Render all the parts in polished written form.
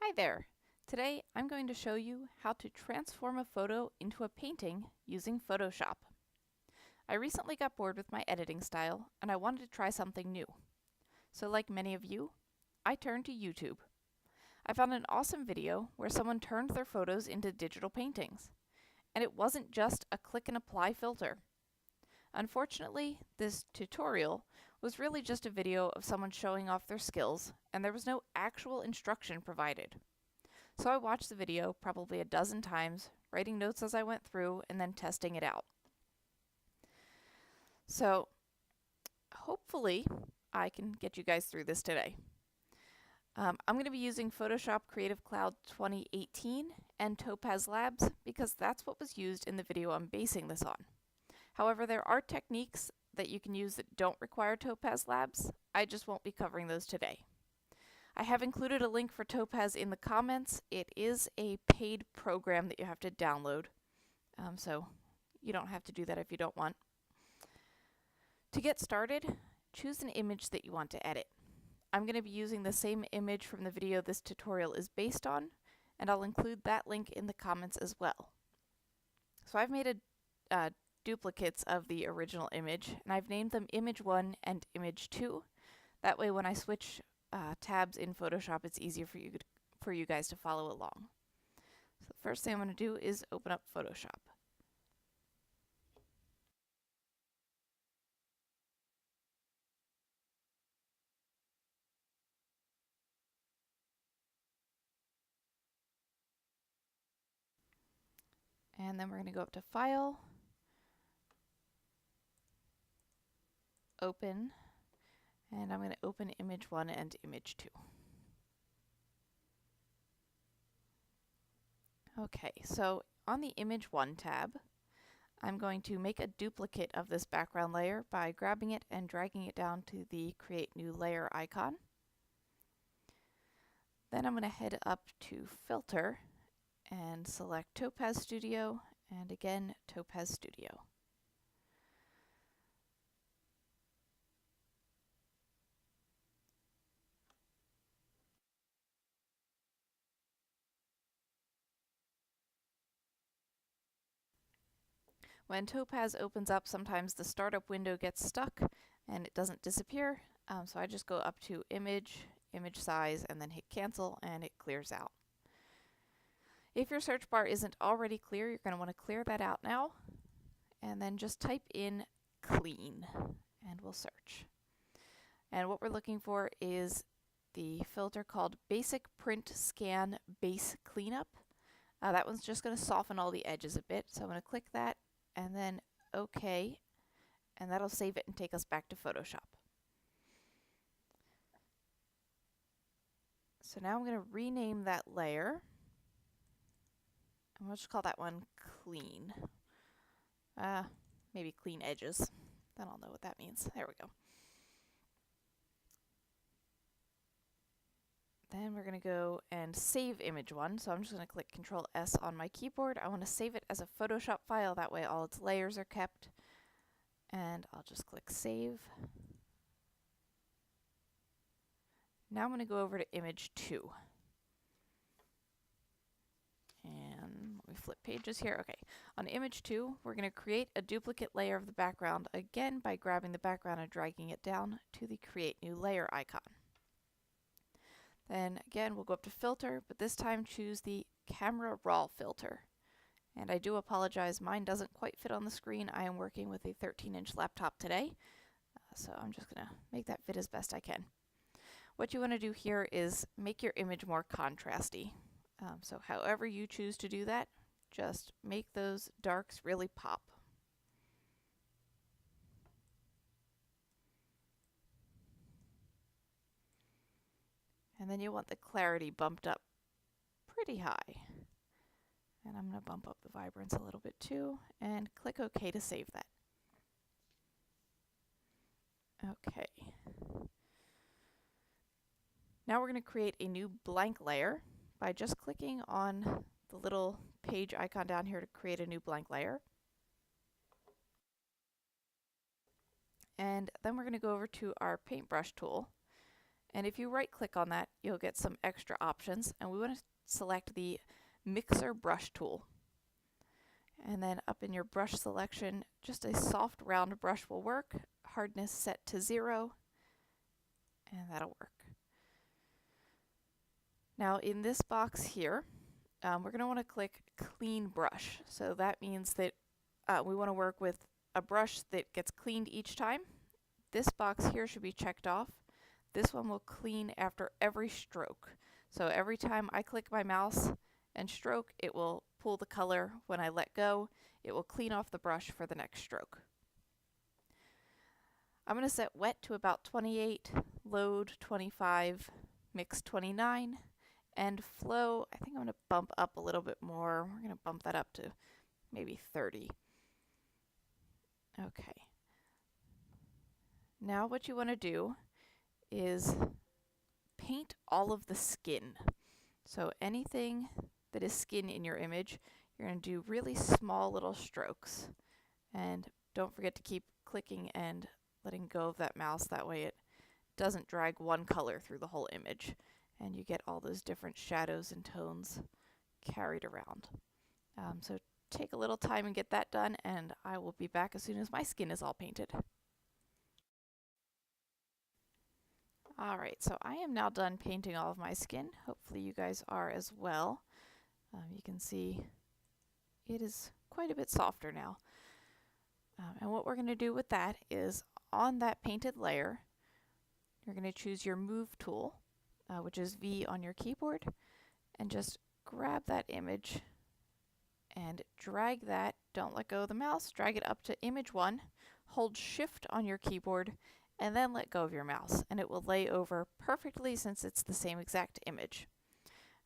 Hi there! Today I'm going to show you how to transform a photo into a painting using Photoshop. I recently got bored with my editing style and I wanted to try something new. So like many of you, I turned to YouTube. I found an awesome video where someone turned their photos into digital paintings. And it wasn't just a click and apply filter. Unfortunately, this tutorial was really just a video of someone showing off their skills and there was no actual instruction provided. So I watched the video probably a dozen times, writing notes as I went through and then testing it out. So hopefully I can get you guys through this today. I'm going to be using Photoshop Creative Cloud 2018 and Topaz Labs because that's what was used in the video I'm basing this on. However, there are techniques that you can use that don't require Topaz Labs. I just won't be covering those today. I have included a link for Topaz in the comments. It is a paid program that you have to download, so you don't have to do that if you don't want. To get started, choose an image that you want to edit. I'm going to be using the same image from the video this tutorial is based on, and I'll include that link in the comments as well. So I've made duplicates of the original image, and I've named them Image 1 and Image 2. That way when I switch tabs in Photoshop, it's easier for you guys to follow along. So the first thing I'm going to do is open up Photoshop. And then we're going to go up to File, Open, and I'm going to open Image 1 and Image 2. Okay, so on the Image 1 tab, I'm going to make a duplicate of this background layer by grabbing it and dragging it down to the Create New Layer icon. Then I'm going to head up to Filter and select Topaz Studio, and again Topaz Studio. When Topaz opens up, sometimes the startup window gets stuck and it doesn't disappear, so I just go up to Image, Image Size, and then hit Cancel, and it clears out. If your search bar isn't already clear, you're going to want to clear that out now, and then just type in clean, and we'll search. And what we're looking for is the filter called Basic Print Scan Base Cleanup. That one's just going to soften all the edges a bit, so I'm going to click that, and then OK, and that'll save it and take us back to Photoshop. So now I'm going to rename that layer. And we'll just call that one Clean. Maybe Clean Edges. Then I'll know what that means. There we go. Then we're going to go and save Image 1. So I'm just going to click Control S on my keyboard. I want to save it as a Photoshop file. That way all its layers are kept. And I'll just click Save. Now I'm going to go over to Image 2. And let me flip pages here. Okay, on Image 2, we're going to create a duplicate layer of the background again by grabbing the background and dragging it down to the Create New Layer icon. Then again, we'll go up to Filter, but this time choose the Camera Raw filter. And I do apologize, mine doesn't quite fit on the screen. I am working with a 13-inch laptop today, so I'm just going to make that fit as best I can. What you want to do here is make your image more contrasty. So however you choose to do that, just make those darks really pop. And then you want the clarity bumped up pretty high. And I'm going to bump up the vibrance a little bit too, and click OK to save that. Okay. Now we're going to create a new blank layer by just clicking on the little page icon down here to create a new blank layer. And then we're going to go over to our paintbrush tool, And if you right click on that, you'll get some extra options, and we want to select the mixer brush tool. And then up in your brush selection, just a soft round brush will work, hardness set to 0, and that'll work. Now in this box here, we're going to want to click clean brush. So that means that we want to work with a brush that gets cleaned each time. This box here should be checked off. This one will clean after every stroke. So every time I click my mouse and stroke, it will pull the color. When I let go, it will clean off the brush for the next stroke. I'm going to set wet to about 28, load 25, mix 29, and flow, I think I'm going to bump up a little bit more. We're going to bump that up to maybe 30. Okay. Now what you want to do is paint all of the skin. So anything that is skin in your image, you're going to do really small little strokes. And don't forget to keep clicking and letting go of that mouse. That way it doesn't drag one color through the whole image. And you get all those different shadows and tones carried around. So take a little time and get that done, and I will be back as soon as my skin is all painted. Alright, so I am now done painting all of my skin. Hopefully you guys are as well. You can see it is quite a bit softer now. And what we're going to do with that is on that painted layer, you're going to choose your Move tool, which is V on your keyboard, and just grab that image and drag that. Don't let go of the mouse. Drag it up to image 1. Hold Shift on your keyboard and then let go of your mouse, and it will lay over perfectly since it's the same exact image.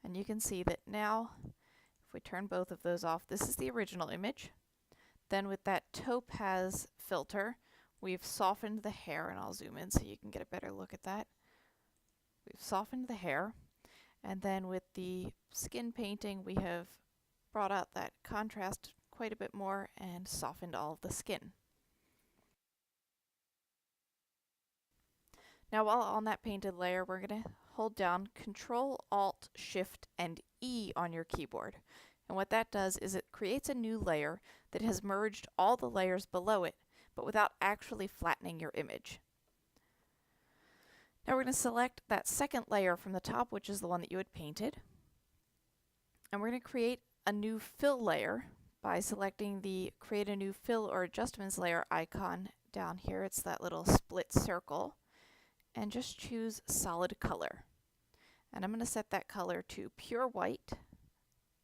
And you can see that now, if we turn both of those off, this is the original image. Then with that Topaz filter, we've softened the hair, and I'll zoom in so you can get a better look at that. We've softened the hair, and then with the skin painting, we have brought out that contrast quite a bit more and softened all of the skin. Now while on that painted layer, we're going to hold down Control, Alt, Shift, and E on your keyboard. And what that does is it creates a new layer that has merged all the layers below it, but without actually flattening your image. Now we're going to select that second layer from the top, which is the one that you had painted. And we're going to create a new fill layer by selecting the Create a New Fill or Adjustments Layer icon down here. It's that little split circle. And just choose Solid Color. And I'm going to set that color to Pure White,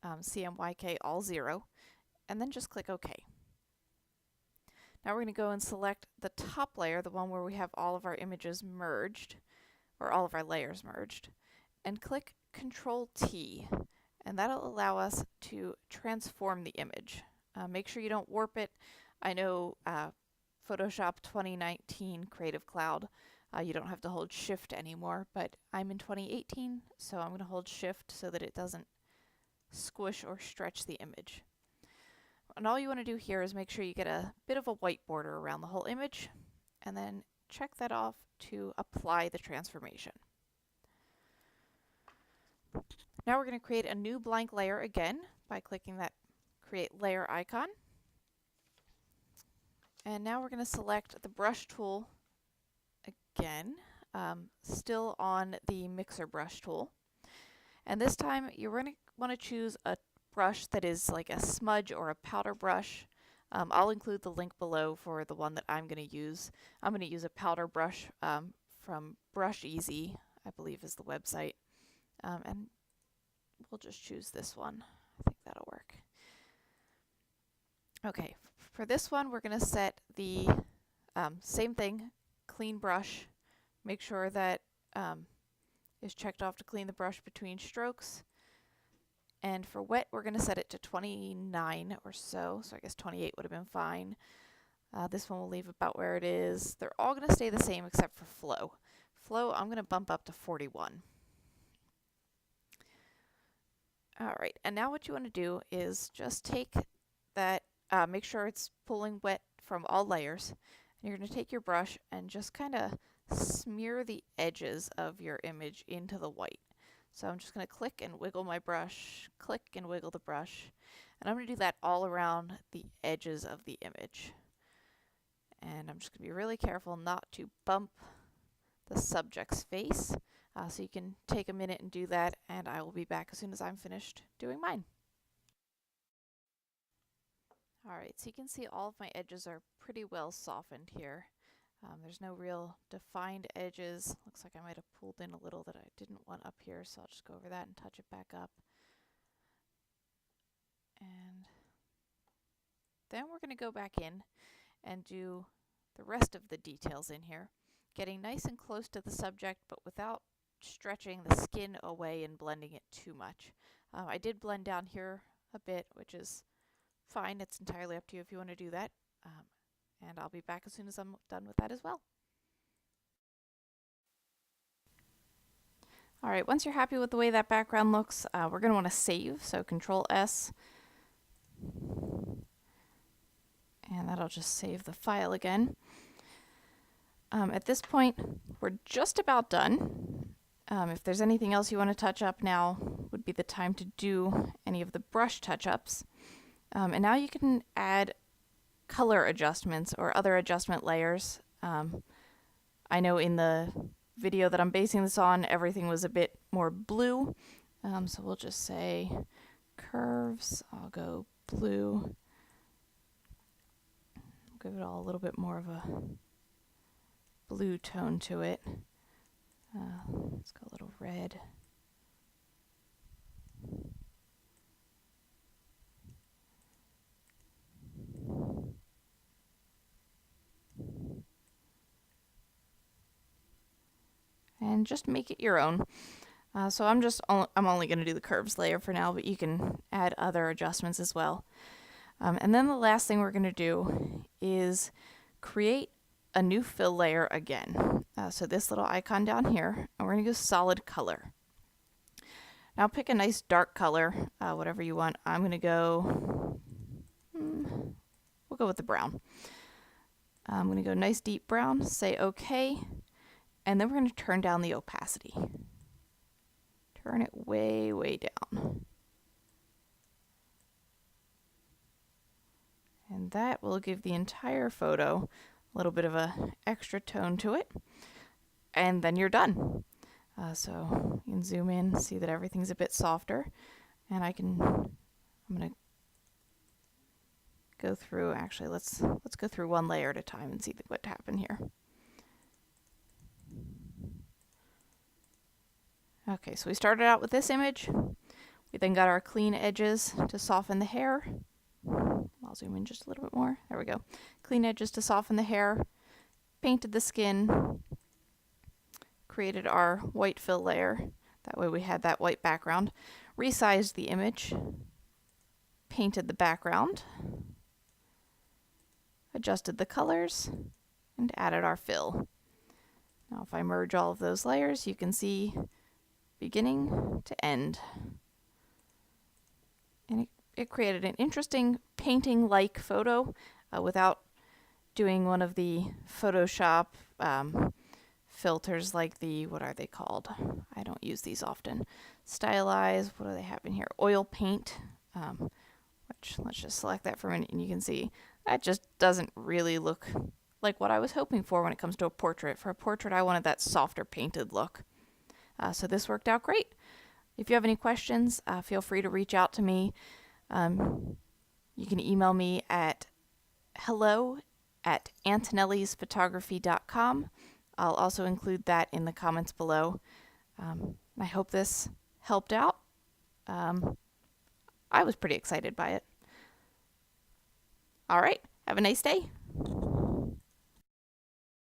CMYK all 0, and then just click OK. Now we're going to go and select the top layer, the one where we have all of our images merged, or all of our layers merged, and click Control T, and that'll allow us to transform the image. Make sure you don't warp it. I know Photoshop 2019 Creative Cloud, you don't have to hold Shift anymore, but I'm in 2018, so I'm going to hold Shift so that it doesn't squish or stretch the image. And all you want to do here is make sure you get a bit of a white border around the whole image, and then check that off to apply the transformation. Now we're going to create a new blank layer again by clicking that Create Layer icon. And now we're going to select the brush tool again, still on the mixer brush tool. And this time you're going to want to choose a brush that is like a smudge or a powder brush. I'll include the link below for the one that I'm going to use. I'm going to use a powder brush from Brush Easy, I believe is the website. And we'll just choose this one. I think that'll work. Okay, for this one we're going to set the same thing, clean brush. Make sure that is checked off to clean the brush between strokes. And for wet, we're going to set it to 29 or so I guess 28 would have been fine. This one we'll leave about where it is. They're all going to stay the same except for flow. Flow, I'm going to bump up to 41. Alright, and now what you want to do is just take that, make sure it's pulling wet from all layers. You're going to take your brush and just kind of smear the edges of your image into the white. So I'm just going to click and wiggle my brush, click and wiggle the brush, and I'm going to do that all around the edges of the image. And I'm just going to be really careful not to bump the subject's face. So you can take a minute and do that, and I will be back as soon as I'm finished doing mine. Alright, so you can see all of my edges are pretty well softened here. There's no real defined edges. Looks like I might have pulled in a little that I didn't want up here, so I'll just go over that and touch it back up. And then we're going to go back in and do the rest of the details in here, getting nice and close to the subject, but without stretching the skin away and blending it too much. I did blend down here a bit, which is fine. It's entirely up to you if you want to do that. And I'll be back as soon as I'm done with that as well. Alright, once you're happy with the way that background looks, we're going to want to save, so Control S. And that'll just save the file again. At this point, we're just about done. If there's anything else you want to touch up, now would be the time to do any of the brush touch-ups. And now you can add color adjustments or other adjustment layers. I know in the video that I'm basing this on, everything was a bit more blue. So we'll just say curves. I'll go blue. Give it all a little bit more of a blue tone to it. Let's go a little red. And just make it your own. So I'm only going to do the curves layer for now, but you can add other adjustments as well. And then the last thing we're going to do is create a new fill layer again. So this little icon down here, and we're going to go solid color. Now pick a nice dark color, whatever you want. I'm going to go, we'll go with the brown. I'm going to go nice deep brown, say OK, and then we're going to turn down the opacity. Turn it way, way down. And that will give the entire photo a little bit of an extra tone to it. And then you're done. So you can zoom in, see that everything's a bit softer. And I'm going to go through, actually let's go through one layer at a time and see what happened here. Okay, so we started out with this image. We then got our clean edges to soften the hair. I'll zoom in just a little bit more. There we go. Clean edges to soften the hair. Painted the skin. Created our white fill layer. That way we had that white background. Resized the image. Painted the background. Adjusted the colors. And added our fill. Now if I merge all of those layers, you can see beginning to end. And it created an interesting painting-like photo without doing one of the Photoshop filters like the, what are they called? I don't use these often. Stylize, what do they have in here? Oil paint, which let's just select that for a minute and you can see that just doesn't really look like what I was hoping for when it comes to a portrait. For a portrait, I wanted that softer painted look. So this worked out great. If you have any questions, feel free to reach out to me. You can email me at hello@antonellisphotography.com. I'll also include that in the comments below. I hope this helped out. I was pretty excited by it. All right, have a nice day.